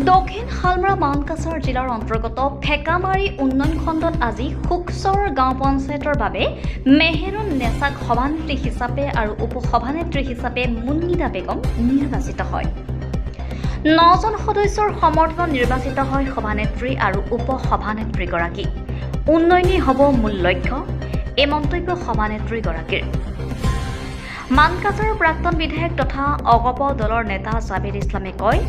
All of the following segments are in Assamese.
দক্ষিণ শালমৰা মানকাছাৰ জিলাৰ অন্তৰ্গত ফেকামাৰী উন্নয়ন খণ্ডত আজি শুকচৰ গাঁও পঞ্চায়তৰ বাবে মেহেৰুন নেছাক সভানেত্ৰী হিচাপে আৰু উপ সভানেত্ৰী হিচাপে মুন্নিদা বেগম নিৰ্বাচিত হয়। 9জন সদস্যৰ সমৰ্থনত নিৰ্বাচিত হয় সভানেত্ৰী আৰু উপ সভানেত্ৰীগৰাকী। উন্নয়নেই হ'ব মূল লক্ষ্য, এই মন্তব্য সভানেত্ৰীগৰাকীৰ। মানকাছাৰৰ প্ৰাক্তন বিধায়ক তথা অগপ দলৰ নেতা জাবেদ ইছলামে কয়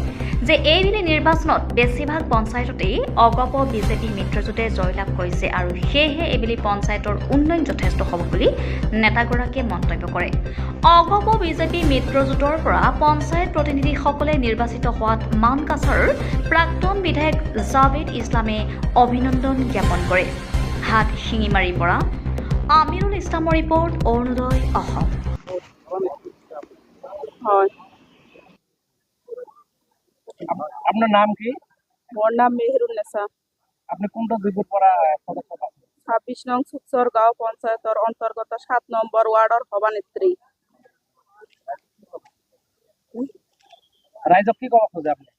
যে এইবেলি নিৰ্বাচনত বেছিভাগ পঞ্চায়ততেই অগপ বিজেপি মিত্ৰজোঁটে জয়লাভ কৰিছে আৰু সেয়েহে এইবেলি পঞ্চায়তৰ উন্নয়ন যথেষ্ট হ'ব বুলি নেতাগৰাকীয়ে মন্তব্য কৰে। অগপ বিজেপি মিত্ৰজোঁটৰ পৰা পঞ্চায়ত প্ৰতিনিধিসকলে নিৰ্বাচিত হোৱাত মানকাছাৰৰ প্ৰাক্তন বিধায়ক জাবেদ ইছলামে অভিনন্দন জ্ঞাপন কৰে। হাত শিঙিমাৰীৰ পৰা আমিৰুল ইছলামৰ ৰিপৰ্ট, অৰুণোদয় অসম। হয়, আপনার নাম কি? মোর নাম মেহেরুন নেসা। আপনি কোনটা বিপুর পড়া সদস্য? 26 নং সুকচর গাঁও পঞ্চায়েতৰ অন্তৰ্গত 7 নম্বৰ ৱাৰ্ডৰ সভানেত্ৰী। ৰাইজক কি কব খোঁজে আপনি?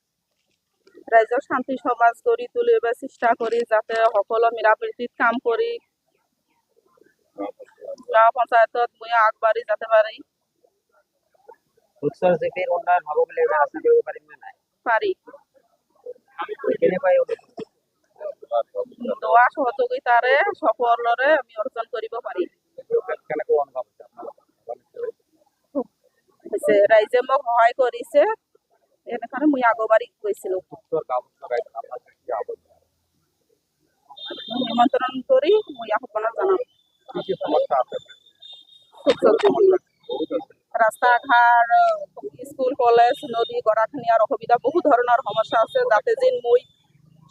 ৰাইজক শান্তি সমাজ গঢ়ি তুলিব চেষ্টা কৰি যাতে সকলো মিলাপ্ৰীতিত কাম কৰি গাঁও পঞ্চায়তত মই আগবাঢ়ি যাতে পাৰি। উৎসৰ জিপিৰ উন্নয়ন হবে বলে আশা কৰতে পাৰি না? পাৰি। কেনে পাই দোৱা সহযোগিতাৰে সকলোৰে আমি অৰ্জন কৰিব পাৰি। কেনেকৈ অনুভৱ হৈছে ৰাইজে মোক সহায় কৰিছে, এনেকাৰণে মই আগবাঢ়ি গৈছিলোঁ। উৎসৰ গাঁও নিমন্ত্ৰণ কৰি মই আহ্বান জনাম। কি সমস্যা আছে? ৰাস্তা ঘাট, স্কুল কলেজ, নদী গৰাখহনীয়াৰ অসুবিধা বহু ধৰণৰ সমস্যা আছে, যাতে যেন মই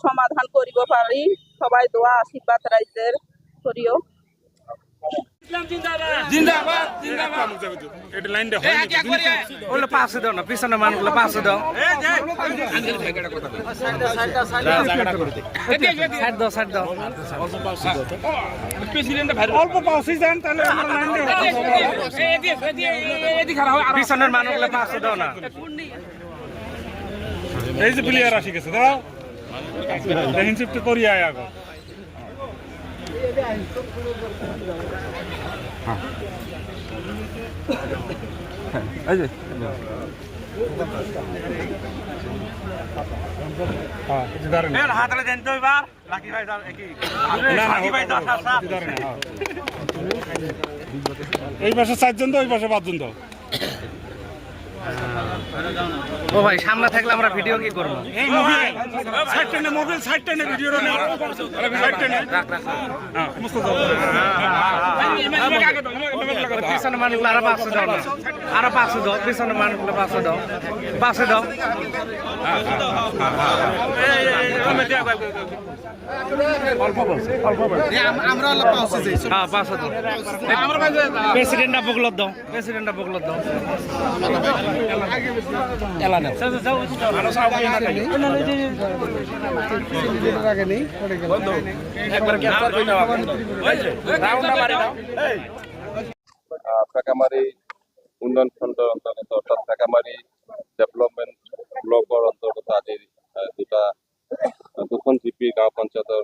সমাধান কৰিব পাৰি। সবাই দোয়া আশীর্বাদ রাইজের করিও। জিন্দাবাদ জিন্দাবাদ এটা লাইন দে হয় ওলে পাস দাও না পিছনে মানুষগুলো পাস দাও সাইড দাও প্রেসিডেন্ট ভাই অল্প পাউসি যান তাহলে আমরা লাইন দে এদি খারাপ হয় পিছনের মানুষগুলো পাস দাও না এই যে প্লেয়ার আসি গেছে দাও দেখেন শিফট করি আয় আগে এই পাশে 4 জন তো ওই পাশে 5 জন তো ও ভাই সামনে থাকলে আমরা ভিডিও কি করব? এই মোবাইল সাইড টেনে ভিডিও রে সাইড টেনে রাখ হ্যাঁ মুস্ত দাও পিছনে মানুষগুলো আরো পাশে দাও না, আরো পাশে দাও, পিছনে মানুষগুলো পাশে দাও, পাশে দাও। আমরা পাশে যাই হ্যাঁ পাশে দাও। প্রেসিডেন্টটা বগলত দাও, প্রেসিডেন্টটা বগলত দাও। এলা না ফেকামাৰী উন্নয়ন খণ্ডৰ অন্তৰ্গত অৰ্থাৎ ফেকামাৰী ডেভেলপমেণ্ট ব্লকৰ অন্তৰ্গত আজি দুখন জিপি গাঁও পঞ্চায়তৰ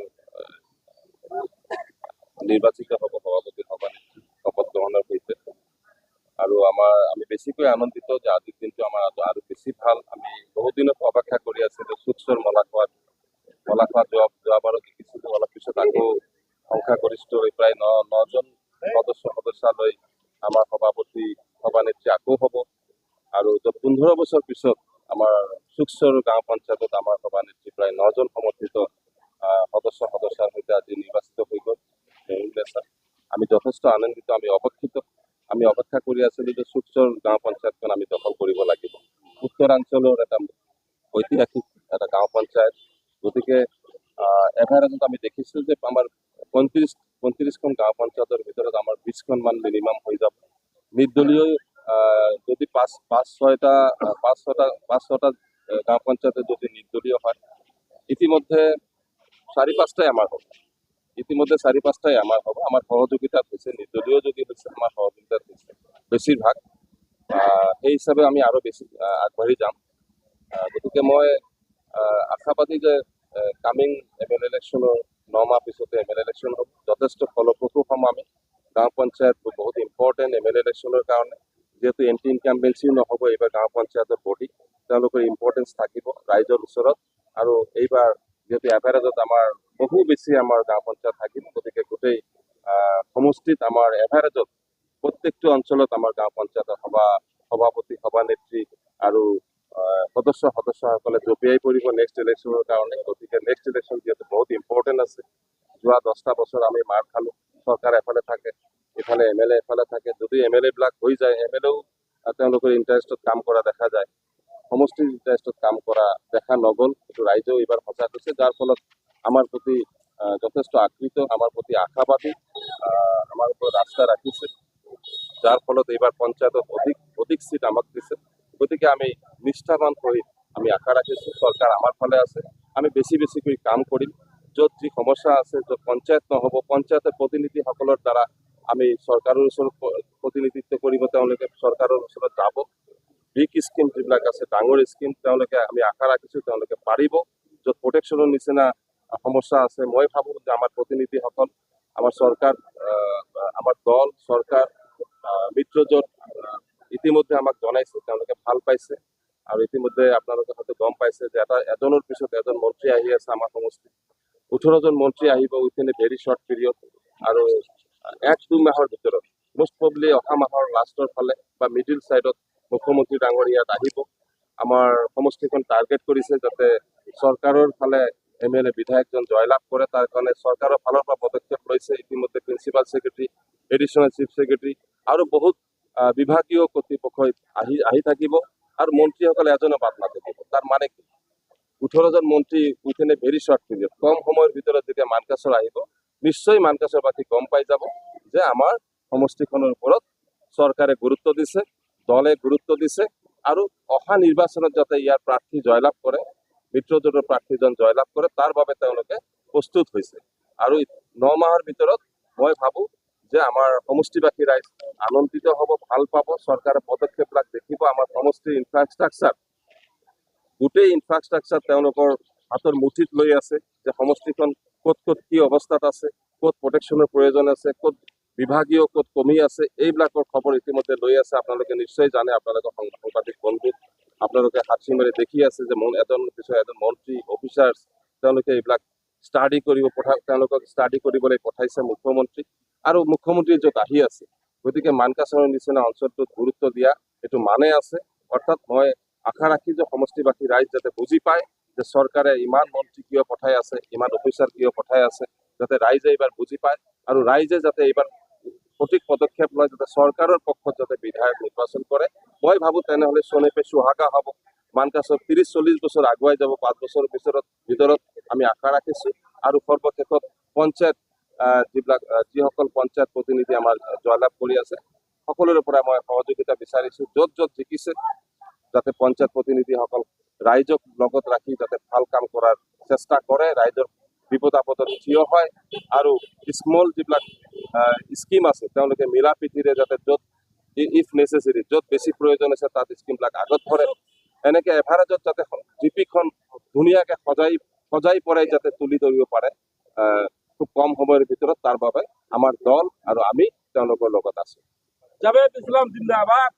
নিৰ্বাচিত হ'ব সভাপতি সভানেত্ৰী শপত গ্ৰহণৰ সৈতে। আৰু আমি বেছিকৈ আনন্দিত যে আজিৰ দিনটো আমাৰ আৰু বেছি ভাল। আমি বহুদিনত অপেক্ষা কৰি আছিলোঁ সুৎসৰ মলাখোৱাত যোৱাবাৰো দেখিছিলোঁ। অলপ পিছত আকৌ সংখ্যাগৰিষ্ঠ হৈ প্ৰায় 9জন সদস্যালৈ আমাৰ সভাপতি সভানেত্ৰী আকৌ হ'ব। আৰু 15 বছৰ পিছত আমাৰ সুৎসৰ গাঁও পঞ্চায়তত আমাৰ সভানেত্ৰী প্ৰায় 9জন সমৰ্থিত সদস্যাৰ সৈতে আজি নিৰ্বাচিত হৈ গ'ল। আমি যথেষ্ট আনন্দিত, আমি অপেক্ষা কৰি আছিলোঁ যে সুৎসৰ গাঁও পঞ্চায়তখন আমি দখল কৰিব লাগিব। উত্তৰাঞ্চলৰ এটা ঐতিহাসিক এটা গাঁও পঞ্চায়ত, গতিকে এভাৰেজত আমি দেখিছোঁ যে আমাৰ 35খন গাঁও পঞ্চায়তৰ ভিতৰত আমাৰ 20খনমান মিনিমাম হৈ যাব। নিৰ্দলীয় যদি পাঁচ ছয়টা গাঁও পঞ্চায়তে যদি নিৰ্দলীয় হয়, ইতিমধ্যে 4-5টাই আমাৰ হ'ব। আমাৰ সহযোগিতাত হৈছে, নিৰ্দলীয় যদি হৈছে আমাৰ সহযোগিতাত হৈছে বেছিভাগ। সেই হিচাপে আমি আৰু বেছি আগবাঢ়ি যাম। গতিকে মই আশাবাদী যে কামিং MLA ইলেকশ্যনৰ 9 মাহ পিছতে MLA ইলেকশ্যন হ'ব। যথেষ্ট ফলপ্ৰসূ হ'ম আমি। গাঁও পঞ্চায়ত বহুত ইম্পৰ্টেণ্ট MLA ইলেকশ্যনৰ কাৰণে, যিহেতু এণ্টি ইনকামবেঞ্চিও নহ'ব এইবাৰ গাঁও পঞ্চায়তৰ বডি, তেওঁলোকৰ ইম্পৰ্টেঞ্চ থাকিব ৰাইজৰ ওচৰত। আৰু এইবাৰ যিহেতু এভাৰেজত আমাৰ বহু বেছি আমাৰ গাঁও পঞ্চায়ত থাকিব, গতিকে গোটেই সমষ্টিত আমাৰ এভাৰেজত প্ৰত্যেকটো অঞ্চলত আমাৰ গাঁও পঞ্চায়তৰ সভাপতি সভানেত্ৰী আৰু সদস্যসকলে জঁপিয়াই পৰিব নেক্সট ইলেকশ্যনৰ কাৰণে। গতিকে নেক্সট ইলেকশ্যন যিহেতু বহুত ইম্পৰ্টেণ্ট আছে। যোৱা 10টা বছৰ আমি মাৰ খালোঁ, চৰকাৰ এফালে থাকে, ইফালে MLA এফালে থাকে। যদি MLA বিলাক হৈ যায়, MLAও তেওঁলোকৰ ইণ্টাৰেষ্টত কাম কৰা দেখা যায়, সমষ্টিৰ ইণ্টাৰেষ্টত কাম কৰা দেখা নগ'ল। কিন্তু ৰাইজেও এইবাৰ সজাগ হৈছে, যাৰ ফলত আমাৰ প্ৰতি যথেষ্ট আকৃত, আমাৰ প্ৰতি আশাবাদী, আমাৰ ওপৰত আস্থা ৰাখিছে, যাৰ ফলত এইবাৰ পঞ্চায়তত অধিক চিট আমাক দিছে। গতিকে আমি নিষ্ঠাবান হৈ আমি আশা ৰাখিছোঁ চৰকাৰ আমাৰ ফালে আছে। আমি বেছিকৈ কাম কৰিম। য'ত যি সমস্যা আছে, য'ত পঞ্চায়ত নহ'ব, পঞ্চায়তৰ প্ৰতিনিধিসকলৰ দ্বাৰা আমি চৰকাৰৰ ওচৰত প্ৰতিনিধিত্ব কৰিব, তেওঁলোকে চৰকাৰৰ ওচৰত যাব। বিগ স্কিম যিবিলাক আছে, ডাঙৰ স্কিম, তেওঁলোকে আমি আশা ৰাখিছোঁ তেওঁলোকে পাৰিব। য'ত প্ৰটেকশ্যনৰ নিচিনা সমস্যা আছে, মই ভাবোঁ যে আমাৰ প্ৰতিনিধিসকল, আমাৰ চৰকাৰ, আমাৰ দল, চৰকাৰ মিত্ৰজোঁট ইতিমধ্যে আমাক জনাইছে, তেওঁলোকে ভাল পাইছে। আৰু ইতিমধ্যে আপোনালোকে হয়তো গম পাইছে যে এজনৰ পিছত এজন মন্ত্ৰী আহি আছে আমাৰ সমষ্টিত। 18জন মন্ত্ৰী আহিব within a very short period. আৰু 1-2 মাহৰ ভিতৰত, মষ্ট প্ৰবলি অহা মাহৰ লাষ্টৰ ফালে বা মিডিল ছাইডত মুখ্যমন্ত্ৰী ডাঙৰ ইয়াত আহিব। আমাৰ সমষ্টিখন টাৰ্গেট কৰিছে যাতে চৰকাৰৰ ফালে MLA বিধায়কজন জয়লাভ কৰে। তাৰ কাৰণে চৰকাৰৰ ফালৰ পৰা পদক্ষেপ লৈছে। ইতিমধ্যে principal secretary, additional chief secretary আৰু বহুত বিভাগীয় কৰ্তৃপক্ষ আহি থাকিব। আৰু মন্ত্ৰীসকলে এজনো বাদ নাথাকিব। তাৰ মানে কি, 18জন মন্ত্ৰী within a very short period, কম সময়ৰ ভিতৰত যেতিয়া মানকাছৰ আহিব, নিশ্চয় মানকাছৰবাসী গম পাই যাব যে আমাৰ সমষ্টিখনৰ ওপৰত চৰকাৰে গুৰুত্ব দিছে, দলে গুৰুত্ব দিছে। আৰু অহা নিৰ্বাচনত যাতে ইয়াৰ প্ৰাৰ্থী জয়লাভ কৰে, মিত্ৰজোঁটৰ প্ৰাৰ্থীজন জয়লাভ কৰে, তাৰ বাবে তেওঁলোকে প্ৰস্তুত হৈছে। আৰু 9 মাহৰ ভিতৰত মই ভাবোঁ যে আমাৰ সমষ্টিবাসী ৰাইজ আনন্দিত হ'ব, ভাল পাব। চৰকাৰে পদক্ষেপবিলাক দেখিব। আমাৰ সমষ্টিৰ ইনফ্ৰাষ্ট্ৰাকচাৰ, গোটেই ইনফ্ৰাষ্ট্ৰাকচাৰ তেওঁলোকৰ হাতৰ মুঠিত লৈ আছে, যে সমষ্টিখন ক'ত কি অৱস্থাত আছে, ক'ত প্ৰটেকশ্যনৰ প্ৰয়োজন আছে, ক'ত বিভাগীয়, ক'ত কমি আছে, এইবিলাকৰ খবৰ ইতিমধ্যে লৈ আছে। আপোনালোকে নিশ্চয় জানে, আপোনালোকৰ সাংবাদিক বন্ধু, আপোনালোকে হাতচিমাৰি দেখি আছে যে এজনৰ পিছত এজন মন্ত্ৰী, অফিচাৰ্ছ, তেওঁলোকে এইবিলাক তেওঁলোকক ষ্টাডি কৰিবলৈ পঠাইছে মুখ্যমন্ত্ৰী। আৰু মুখ্যমন্ত্ৰী য'ত আহি আছে, গতিকে মানকাছৰৰ নিচিনা অঞ্চলটোত গুৰুত্ব দিয়া এইটো মানে আছে। অৰ্থাৎ মই আশা ৰাখি যে সমষ্টিবাসী ৰাইজ যাতে বুজি পায় যে চৰকাৰে ইমান মন্ত্ৰী কিয় পঠাই আছে, ইমান অফিচাৰ কিয় পঠাই আছে, যাতে ৰাইজে এইবাৰ বুজি পায়। আৰু ৰাইজে যাতে এইবাৰ সঠিক পদক্ষেপ লয়, যাতে চৰকাৰৰ পক্ষত যাতে বিধায়ক নিৰ্বাচন কৰে। মই ভাবোঁ তেনেহ'লে চনেপে সুহাগা হ'ব। মানকাছৰ 30-40 বছৰ আগুৱাই যাব 5 বছৰৰ ভিতৰত আমি আশা ৰাখিছোঁ। আৰু সৰ্বশেষত পঞ্চায়ত যিসকল পঞ্চায়ত প্ৰতিনিধি আমাৰ জয়লাভ কৰি আছে, সকলোৰে পৰা মই সহযোগিতা বিচাৰিছোঁ। য'ত জিকিছে যাতে পঞ্চায়ত প্ৰতিনিধিসকল ৰাইজক লগত ৰাখি যাতে ভাল কাম কৰাৰ চেষ্টা কৰে, ৰাইজৰ বিপদ আপদত থিয় হয়। আৰু স্মল যিবিলাক স্কিম আছে, তেওঁলোকে মিলা প্ৰীতিৰে যাতে য'ত ইফ নেচেচেৰী, য'ত বেছি প্ৰয়োজন আছে তাত স্কিমবিলাক আগত ধৰে। এনেকৈ এভাৰেজত যাতে জিপিখন ধুনীয়াকৈ সজাই পৰাই যাতে তুলি ধৰিব পাৰে খুব কম সময়ৰ ভিতৰত, তাৰ বাবে আমাৰ দল আৰু আমি তেওঁলোকৰ লগত আছোঁ। জাভেদ ইছলাম জিন্দাবাদ।